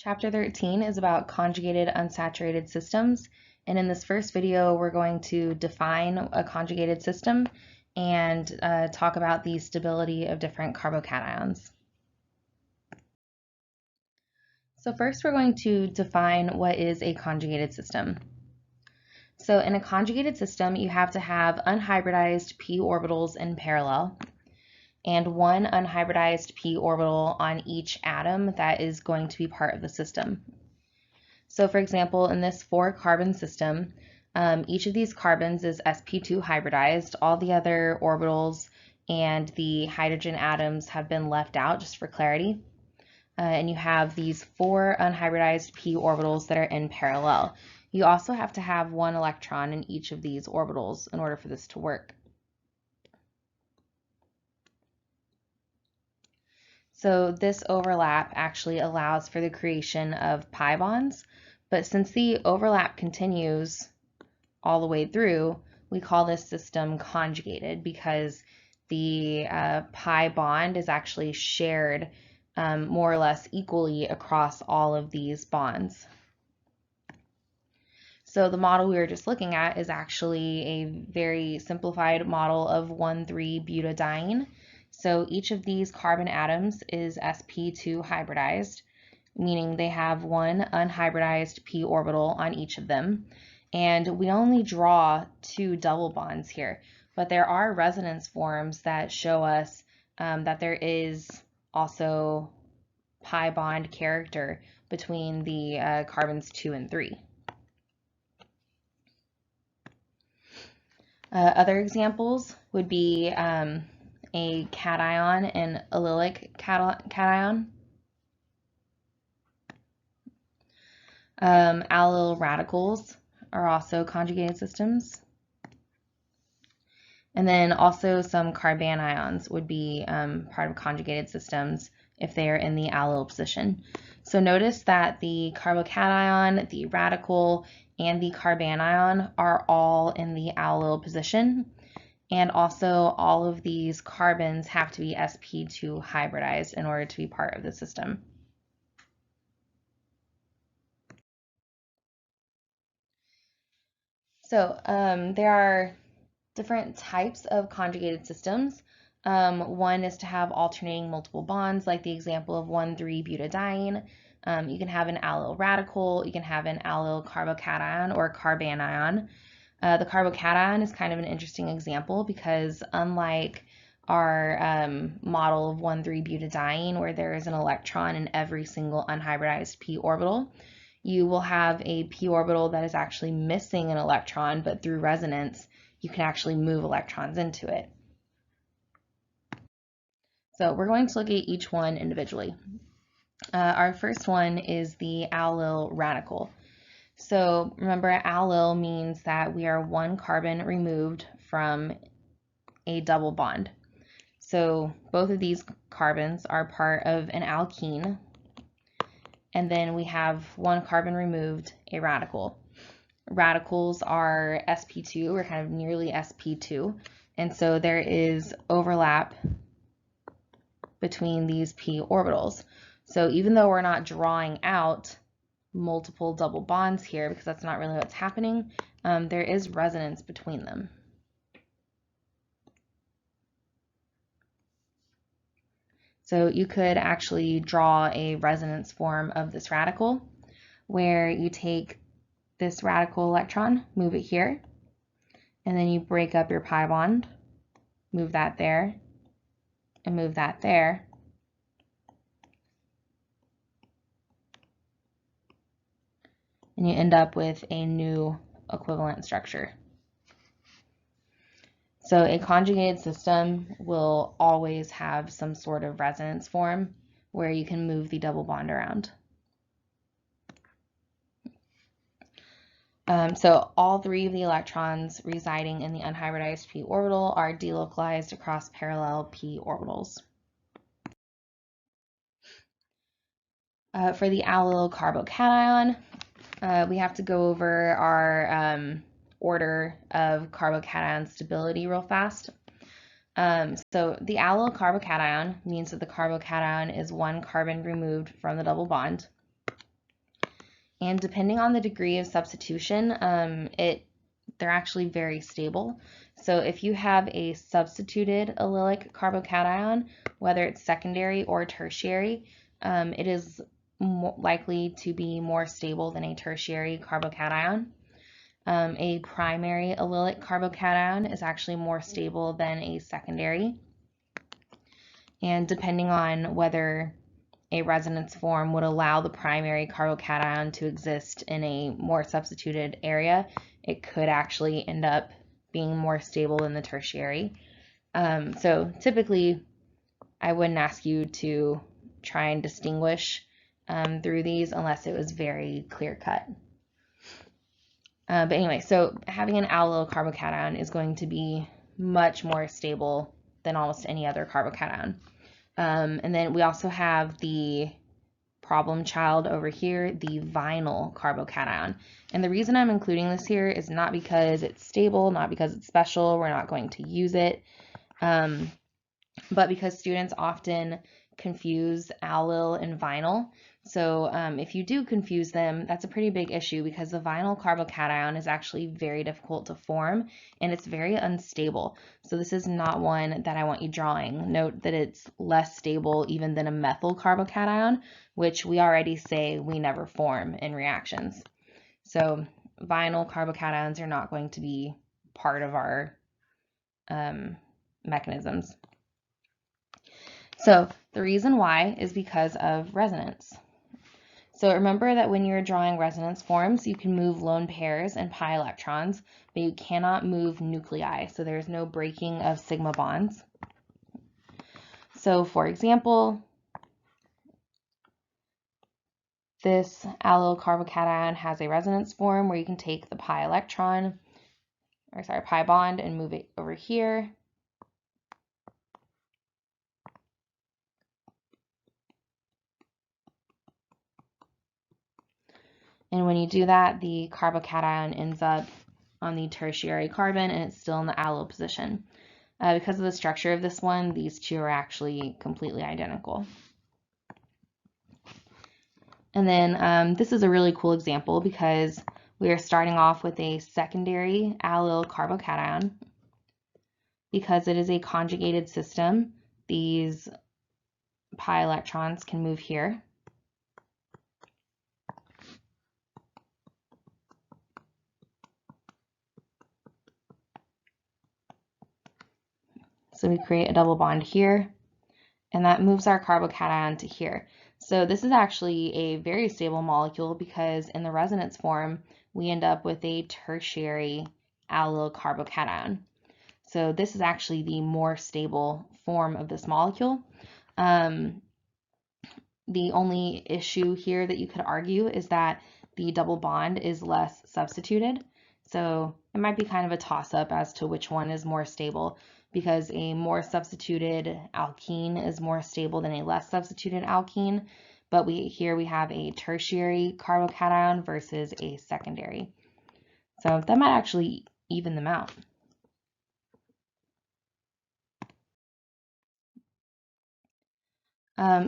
Chapter 13 is about conjugated unsaturated systems, and in this first video we're going to define a conjugated system and talk about the stability of different carbocations. So first we're going to define what is a conjugated system. So in a conjugated system you have to have unhybridized p orbitals in parallel and one unhybridized p orbital on each atom that is going to be part of the system. So for example, in this 4-carbon system, each of these carbons is sp2 hybridized. All the other orbitals and the hydrogen atoms have been left out just for clarity. And you have these 4 unhybridized p orbitals that are in parallel. You also have to have 1 electron in each of these orbitals in order for this to work. So this overlap actually allows for the creation of pi bonds, but since the overlap continues all the way through, we call this system conjugated because the pi bond is actually shared more or less equally across all of these bonds. So the model we were just looking at is actually a very simplified model of 1,3-butadiene. So each of these carbon atoms is sp2 hybridized, meaning they have 1 unhybridized p orbital on each of them. And we only draw 2 double bonds here, but there are resonance forms that show us that there is also pi bond character between the carbons 2 and 3. Other examples would be a cation and allylic cation. Allyl radicals are also conjugated systems. And then also some carbanions would be part of conjugated systems if they are in the allyl position. So notice that the carbocation, the radical, and the carbanion are all in the allyl position. And also all of these carbons have to be sp2 hybridized in order to be part of the system. So there are different types of conjugated systems. One is to have alternating multiple bonds, like the example of 1,3-butadiene. You can have an allyl radical, you can have an allyl carbocation or carbanion. The carbocation is kind of an interesting example because unlike our model of 1,3-butadiene, where there is an electron in every single unhybridized p orbital, you will have a p orbital that is actually missing an electron, but through resonance, you can actually move electrons into it. So we're going to look at each one individually. Our first one is the allyl radical. So remember, allyl means that we are 1 carbon removed from a double bond. So both of these carbons are part of an alkene, and then we have 1 carbon removed, a radical. Radicals are sp2, or kind of nearly sp2, and so there is overlap between these p orbitals. So even though we're not drawing out multiple double bonds here, because that's not really what's happening, there is resonance between them. So you could actually draw a resonance form of this radical where you take this radical electron, move it here, and then you break up your pi bond, move that there, and move that there. And you end up with a new equivalent structure. So a conjugated system will always have some sort of resonance form where you can move the double bond around. So all 3 of the electrons residing in the unhybridized p orbital are delocalized across parallel p orbitals. For the allyl carbocation, we have to go over our order of carbocation stability real fast. So the allyl carbocation means that the carbocation is 1 carbon removed from the double bond. And depending on the degree of substitution, they're actually very stable. So if you have a substituted allylic carbocation, whether it's secondary or tertiary, it is likely to be more stable than a tertiary carbocation. A primary allylic carbocation is actually more stable than a secondary. And depending on whether a resonance form would allow the primary carbocation to exist in a more substituted area, it could actually end up being more stable than the tertiary. So typically, I wouldn't ask you to try and distinguish through these unless it was very clear cut. But anyway, so having an allyl carbocation is going to be much more stable than almost any other carbocation. And then we also have the problem child over here, the vinyl carbocation. And the reason I'm including this here is not because it's stable, not because it's special, we're not going to use it, but because students often confuse allyl and vinyl. So if you do confuse them, that's a pretty big issue because the vinyl carbocation is actually very difficult to form and it's very unstable. So this is not one that I want you drawing. Note that it's less stable even than a methyl carbocation, which we already say we never form in reactions. So vinyl carbocations are not going to be part of our mechanisms. So the reason why is because of resonance. So remember that when you're drawing resonance forms, you can move lone pairs and pi electrons, but you cannot move nuclei. So there's no breaking of sigma bonds. So for example, this allyl carbocation has a resonance form where you can take the pi bond and move it over here. And when you do that, the carbocation ends up on the tertiary carbon and it's still in the allyl position. Because of the structure of this one, these two are actually completely identical. And then this is a really cool example because we are starting off with a secondary allyl carbocation. Because it is a conjugated system, these pi electrons can move here. So we create a double bond here, and that moves our carbocation to here. So this is actually a very stable molecule because in the resonance form, we end up with a tertiary allyl carbocation. So this is actually the more stable form of this molecule. The only issue here that you could argue is that the double bond is less substituted. So it might be kind of a toss-up as to which one is more stable, because a more substituted alkene is more stable than a less substituted alkene, but here we have a tertiary carbocation versus a secondary. So that might actually even them out.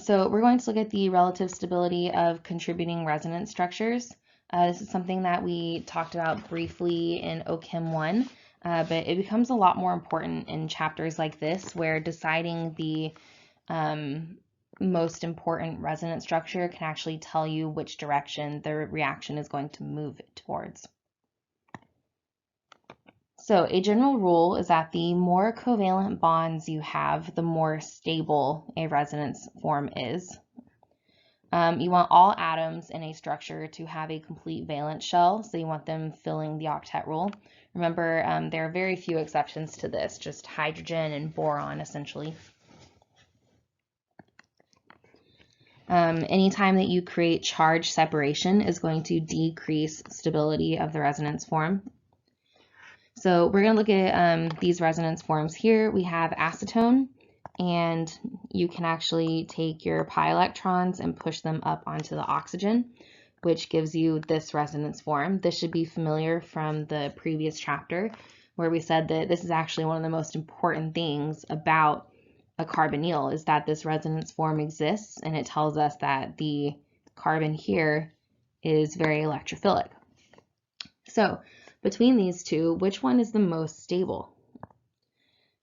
So we're going to look at the relative stability of contributing resonance structures. This is something that we talked about briefly in OChem 1. But it becomes a lot more important in chapters like this, where deciding the most important resonance structure can actually tell you which direction the reaction is going to move towards. So a general rule is that the more covalent bonds you have, the more stable a resonance form is. You want all atoms in a structure to have a complete valence shell, so you want them filling the octet rule. Remember, there are very few exceptions to this, just hydrogen and boron, essentially. Anytime that you create charge separation is going to decrease stability of the resonance form. So we're going to look at these resonance forms here. We have acetone, and you can actually take your pi electrons and push them up onto the oxygen, which gives you this resonance form. This should be familiar from the previous chapter, where we said that this is actually one of the most important things about a carbonyl, is that this resonance form exists, and it tells us that the carbon here is very electrophilic. So between these two, which one is the most stable?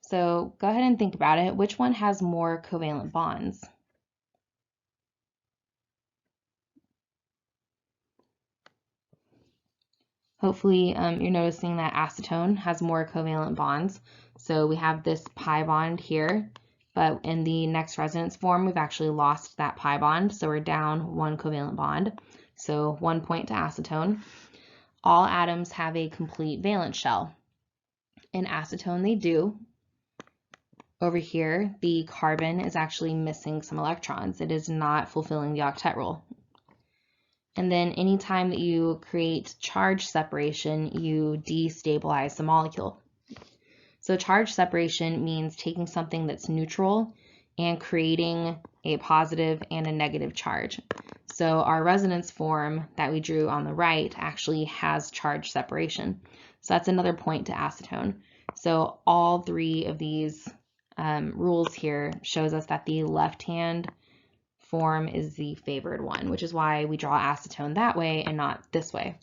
So go ahead and think about it. Which one has more covalent bonds? Hopefully you're noticing that acetone has more covalent bonds. So we have this pi bond here, but in the next resonance form, we've actually lost that pi bond. So we're down one covalent bond. So 1 point to acetone. All atoms have a complete valence shell. In acetone, they do. Over here, the carbon is actually missing some electrons. It is not fulfilling the octet rule. And then anytime that you create charge separation, you destabilize the molecule. So charge separation means taking something that's neutral and creating a positive and a negative charge. So our resonance form that we drew on the right actually has charge separation. So that's another point to acetone. So all three of these rules here shows us that the left-hand form is the favored one, which is why we draw acetone that way and not this way.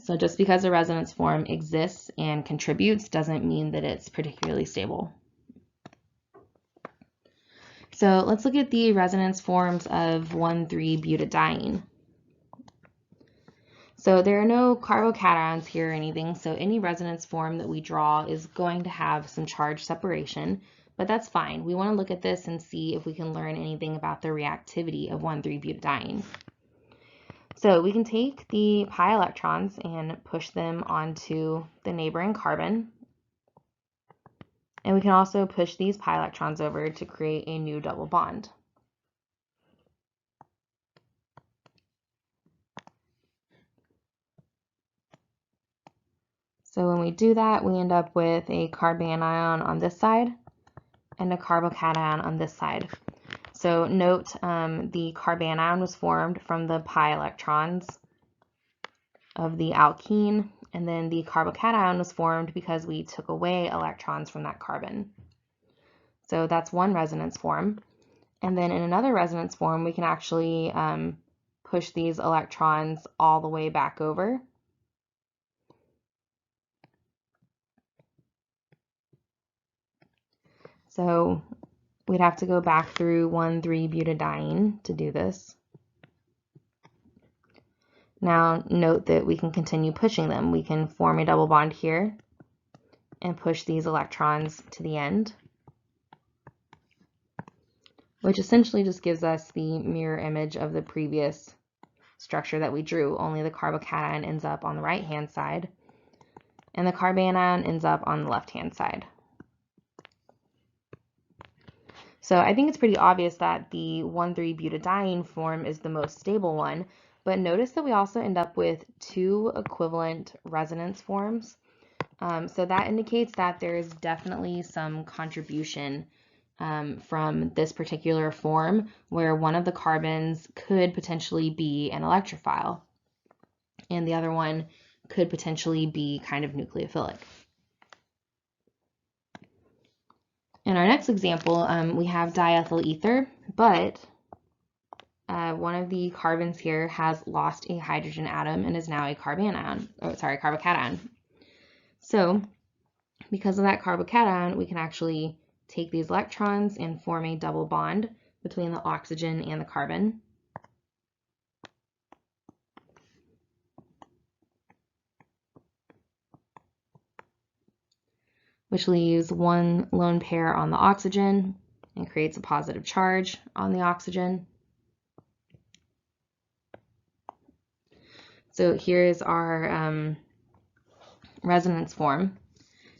So just because a resonance form exists and contributes doesn't mean that it's particularly stable. So let's look at the resonance forms of 1,3-butadiene. So there are no carbocations here or anything, so any resonance form that we draw is going to have some charge separation, but that's fine. We want to look at this and see if we can learn anything about the reactivity of 1,3-butadiene. So we can take the pi electrons and push them onto the neighboring carbon. And we can also push these pi electrons over to create a new double bond. So when we do that, we end up with a carbanion on this side and a carbocation on this side. So note the carbanion was formed from the pi electrons of the alkene, and then the carbocation was formed because we took away electrons from that carbon. So that's one resonance form. And then in another resonance form, we can actually push these electrons all the way back over. So we'd have to go back through 1,3-butadiene to do this. Now note that we can continue pushing them. We can form a double bond here and push these electrons to the end, which essentially just gives us the mirror image of the previous structure that we drew, only the carbocation ends up on the right-hand side and the carbanion ends up on the left-hand side. So I think it's pretty obvious that the 1,3-butadiene form is the most stable one, but notice that we also end up with two equivalent resonance forms. So that indicates that there's definitely some contribution from this particular form where one of the carbons could potentially be an electrophile and the other one could potentially be kind of nucleophilic. In our next example, we have diethyl ether, but one of the carbons here has lost a hydrogen atom and is now a carbocation. So because of that carbocation, we can actually take these electrons and form a double bond between the oxygen and the carbon. Which leaves one lone pair on the oxygen and creates a positive charge on the oxygen. So here's our resonance form.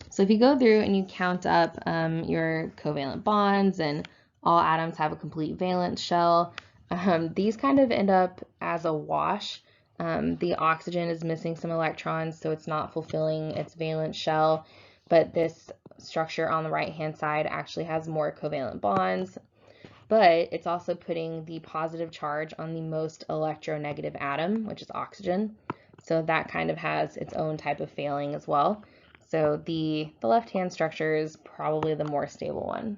So if you go through and you count up your covalent bonds and all atoms have a complete valence shell, these kind of end up as a wash. The oxygen is missing some electrons, so it's not fulfilling its valence shell. But this structure on the right-hand side actually has more covalent bonds, but it's also putting the positive charge on the most electronegative atom, which is oxygen. So that kind of has its own type of failing as well. So the left-hand structure is probably the more stable one.